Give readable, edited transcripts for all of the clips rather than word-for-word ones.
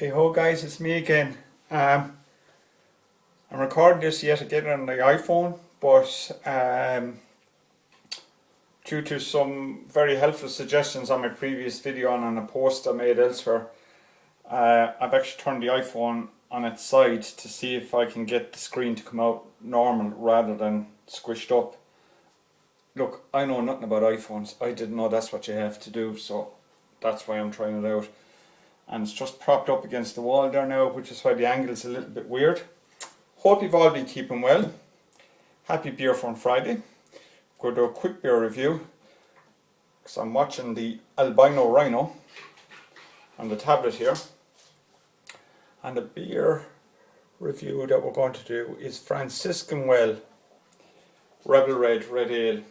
Hey ho guys, it's me again. I'm recording this yet again on the iPhone, but due to some very helpful suggestions on my previous video and on a post I made elsewhere, I've actually turned the iPhone on its side to see if I can get the screen to come out normal rather than squished up. Look, I know nothing about iPhones. I didn't know that's what you have to do, so that's why I'm trying it out. And it's just propped up against the wall there now, which is why the angle is a little bit weird. Hope you've all been keeping well. Happy Beer Fun Friday. Going to do a quick beer review because I'm watching the Albino Rhino on the tablet here. And the beer review that we're going to do is Fransiscan Well Rebel Red Ale.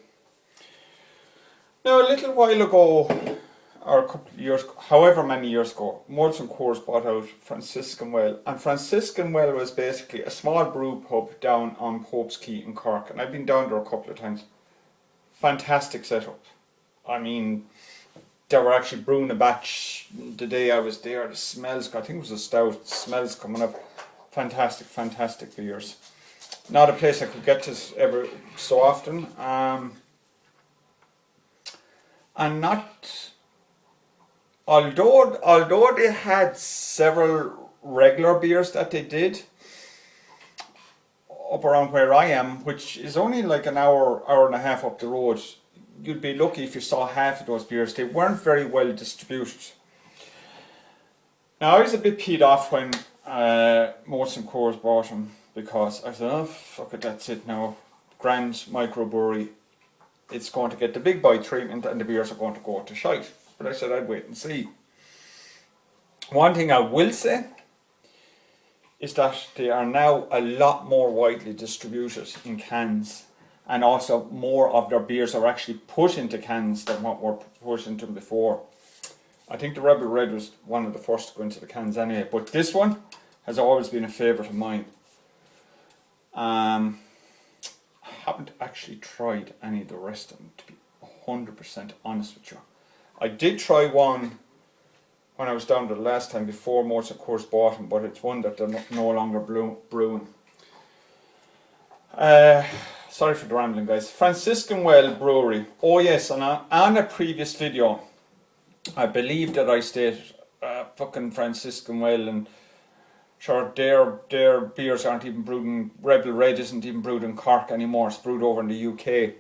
Now, a little while ago, or a couple of years, however many years ago, Molson Coors bought out Fransiscan Well, and Fransiscan Well was basically a small brew pub down on Pope's Quay in Cork, and I've been down there a couple of times. Fantastic setup. I mean, they were actually brewing a batch the day I was there. The smells, I think it was a stout, smells coming up. Fantastic, fantastic beers. Not a place I could get to ever so often, and not. Although they had several regular beers that they did up around where I am, which is only like an hour and a half up the road, you'd be lucky if you saw half of those beers. They weren't very well distributed. Now, I was a bit peed off when Molson Coors bought them, because I said, oh fuck it, that's it now. Grand microbrewery, it's going to get the big boy treatment and the beers are going to go to shite. But I said I'd wait and see. One thing I will say is that they are now a lot more widely distributed in cans, and also more of their beers are actually put into cans than what were put into them before. I think the Rebel Red was one of the first to go into the cans anyway, but this one has always been a favourite of mine. I haven't actually tried any of the rest of them, to be 100% honest with you. I did try one when I was down there the last time before Molson Coors bought them, but it's one that they're no longer brewing. Sorry for the rambling, guys. Fransiscan Well Brewery. Oh yes, and on a previous video, I believe that I stated fucking Fransiscan Well, and sure, their beers aren't even brewed in, Rebel Red isn't even brewed in Cork anymore, it's brewed over in the UK.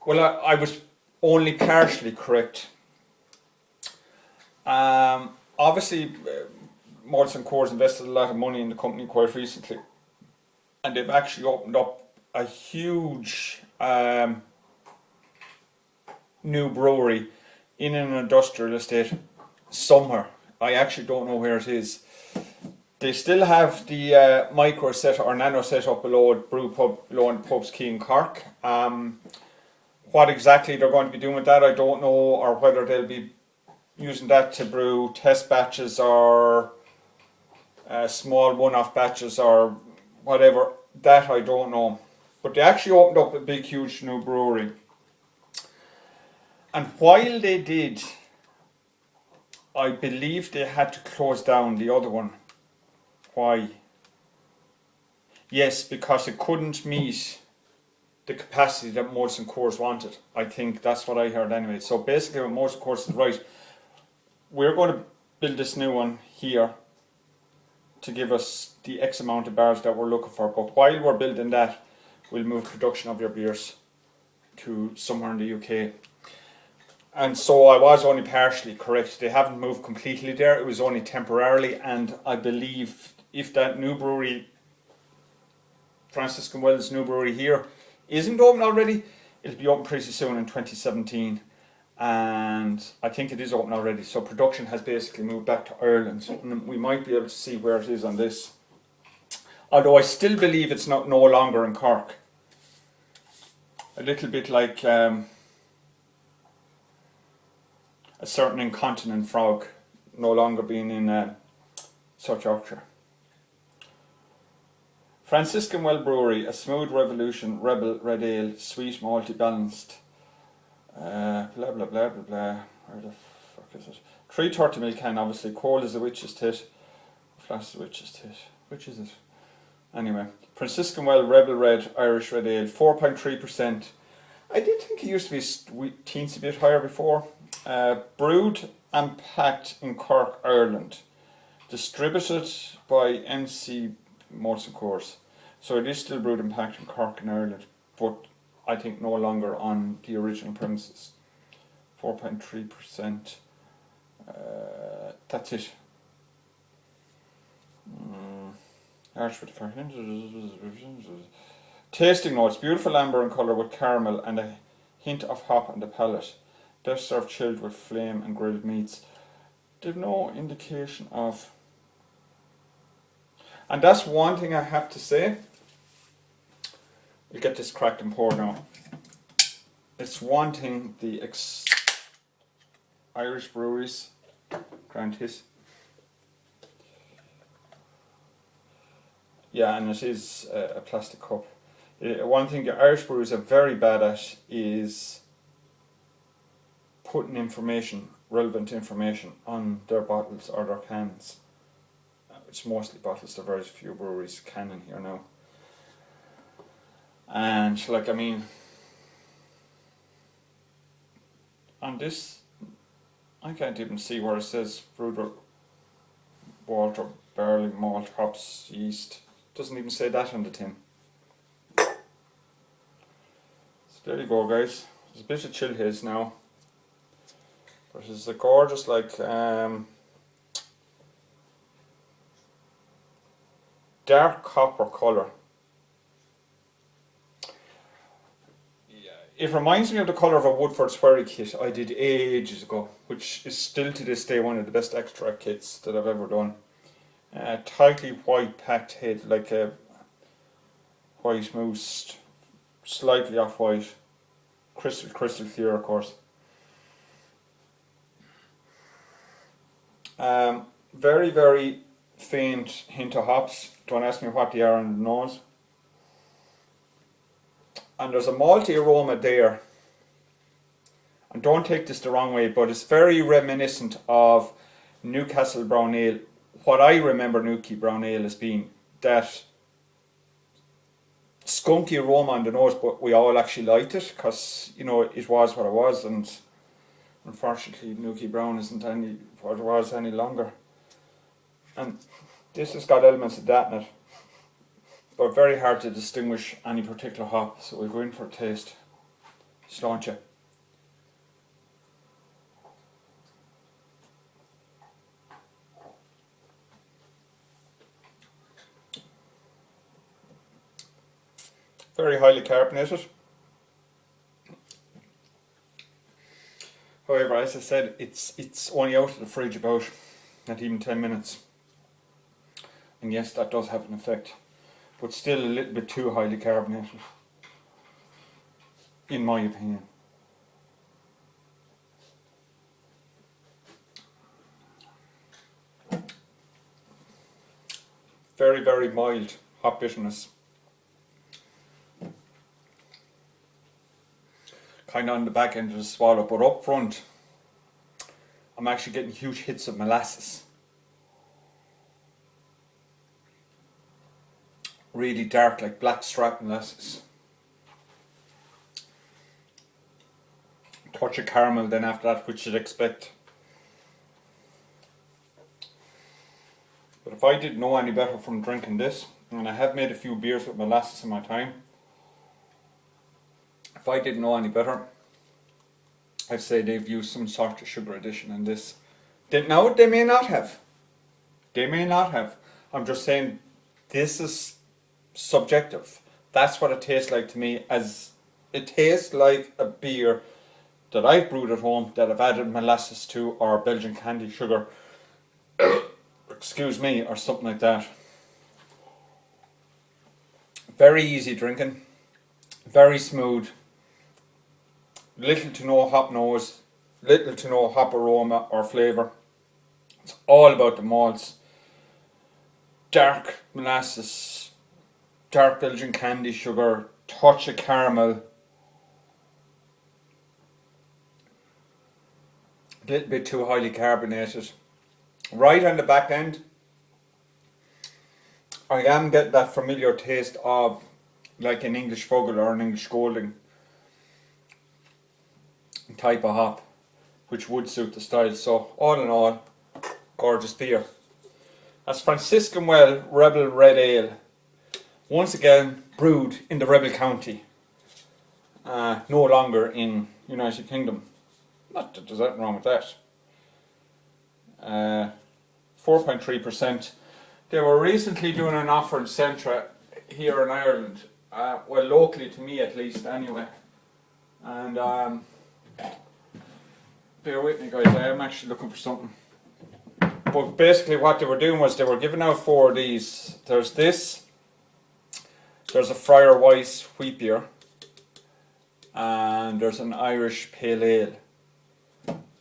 Well, I was only partially correct. Obviously, Molson Coors invested a lot of money in the company quite recently, and they've actually opened up a huge new brewery in an industrial estate somewhere. I actually don't know where it is. They still have the micro setup or nano setup below brew pub below in Pub's Quay in Cork. What exactly they're going to be doing with that, I don't know, or whether they'll be using that to brew test batches or small one-off batches or whatever. That I don't know. But they actually opened up a big, huge new brewery. And while they did, I believe they had to close down the other one. Why? Yes, because it couldn't meet the capacity that Molson Coors wanted. I think that's what I heard anyway. So basically what Molson Coors is right, we're going to build this new one here to give us the X amount of bars that we're looking for, but while we're building that, we'll move production of your beers to somewhere in the UK. And so I was only partially correct. They haven't moved completely there, it was only temporarily, and I believe if that new brewery, Fransiscan Wells new brewery here, isn't open already, it'll be open pretty soon in 2017, and I think it is open already, so production has basically moved back to Ireland, and we might be able to see where it is on this, although I still believe it's no longer in Cork. A little bit like a certain incontinent frog no longer being in South Yorkshire. Fransiscan Well Brewery, a smooth revolution, Rebel Red Ale, sweet, malty, balanced. Blah blah blah blah blah. Where the fuck is it? 330ml can, obviously. Cold as a witch's tit. Flat as a witch's tit. Which is it? Anyway, Fransiscan Well Rebel Red Irish Red Ale, 4.3%. I did think it used to be teensy bit higher before. Brewed and packed in Cork, Ireland. Distributed by MC Molson Coors. So it is still brewed and packed in Cork in Ireland, but I think no longer on the original premises. 4.3%. That's it. Tasting notes: beautiful amber in colour with caramel and a hint of hop on the palate. Best served chilled with flame and grilled meats. They've no indication of. And that's one thing I have to say. We'll get this cracked and poured now. It's one thing the Irish breweries grant his. Yeah, and it is a plastic cup. One thing the Irish breweries are very bad at is putting information, relevant information, on their bottles or their cans. It's mostly bottles, there are very few breweries can in here now. And like, I mean, on this, I can't even see where it says brewed malt or barley, malt, hops, yeast. Doesn't even say that on the tin. So there you go, guys. There's a bit of chill haze now, but it's a gorgeous, like, dark copper colour. It reminds me of the colour of a Woodford Swery kit I did ages ago, which is still to this day one of the best extract kits that I've ever done. Tightly white packed head, like a white mousse, slightly off white, crystal clear, of course. Very, very faint hint of hops. Don't ask me what they are on the nose. And there's a malty aroma there. And don't take this the wrong way, but it's very reminiscent of Newcastle Brown Ale. What I remember Newquay Brown Ale as being, that skunky aroma on the nose, but we all actually liked it because, you know, it was what it was, and unfortunately Newquay Brown isn't any what it was any longer. And this has got elements of that in it, but very hard to distinguish any particular hop, so we'll go in for a taste. Sláinte. Very highly carbonated. However, as I said, it's only out of the fridge about not even 10 minutes. And yes, that does have an effect, but still a little bit too highly carbonated, in my opinion. Very, very mild hop bitterness. Kind of on the back end of the swallow, but up front I'm actually getting huge hits of molasses. Really dark, like black strap molasses. Touch of caramel then after that, which you'd expect. But if I didn't know any better from drinking this, and I have made a few beers with molasses in my time, if I didn't know any better, I'd say they've used some sort of sugar addition in this. Now, they may not have. They may not have. I'm just saying, this is subjective. That's what it tastes like to me. As it tastes like a beer that I've brewed at home, that I've added molasses to, or Belgian candy sugar, excuse me, or something like that. Very easy drinking, very smooth. Little to no hop nose, little to no hop aroma or flavour. It's all about the malts. Dark molasses, dark Belgian candy sugar, touch of caramel. a little bit too highly carbonated. Right on the back end, I am getting that familiar taste of like an English fuggle or an English golding type of hop, which would suit the style. So all in all, gorgeous beer. That's Fransiscan Well Rebel Red Ale. Once again brewed in the Rebel County. No longer in United Kingdom. Not that there's anything wrong with that. 4.3%. They were recently doing an offer in Centra here in Ireland. Well, locally to me at least anyway. And bear with me guys, I am actually looking for something. But basically what they were doing was they were giving out 4 of these. There's this, there's a Friar Weiss wheat beer, and there's an Irish Pale Ale.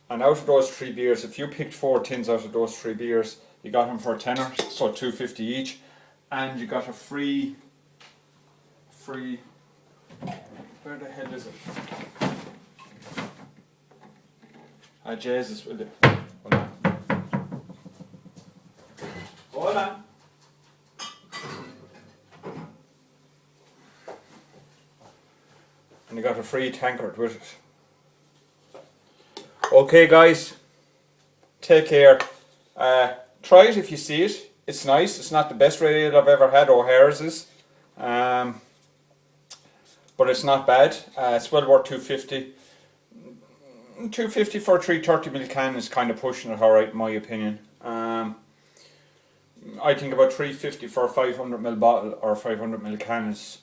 And out of those 3 beers, if you picked 4 tins out of those 3 beers, you got them for a tenner, so $2.50 each, and you got a free. Where the hell is it? Jesus, will it? Hold on. And you got a free tankard with it. Okay guys, take care. Try it if you see it. It's nice. It's not the best red ale I've ever had. O'Hare's is. But it's not bad. It's well worth $2.50. $2.50 for a 330ml can is kind of pushing it alright in my opinion. I think about $3.50 for a 500ml bottle or 500ml can is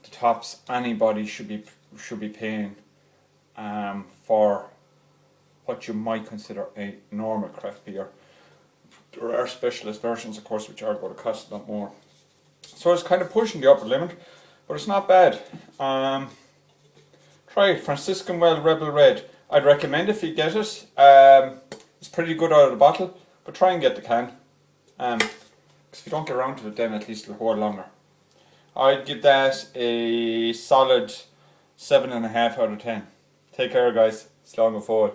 the tops anybody should be paying for what you might consider a normal craft beer. There are specialist versions of course which are going to cost a lot more. So it's kind of pushing the upper limit, but it's not bad. Try it, Fransiscan Well Rebel Red. I'd recommend if you get it. It's pretty good out of the bottle, but try and get the can. Because if you don't get around to it then at least it'll hold longer. I'd give that a solid 7.5 out of 10. Take care guys. Slán go forward.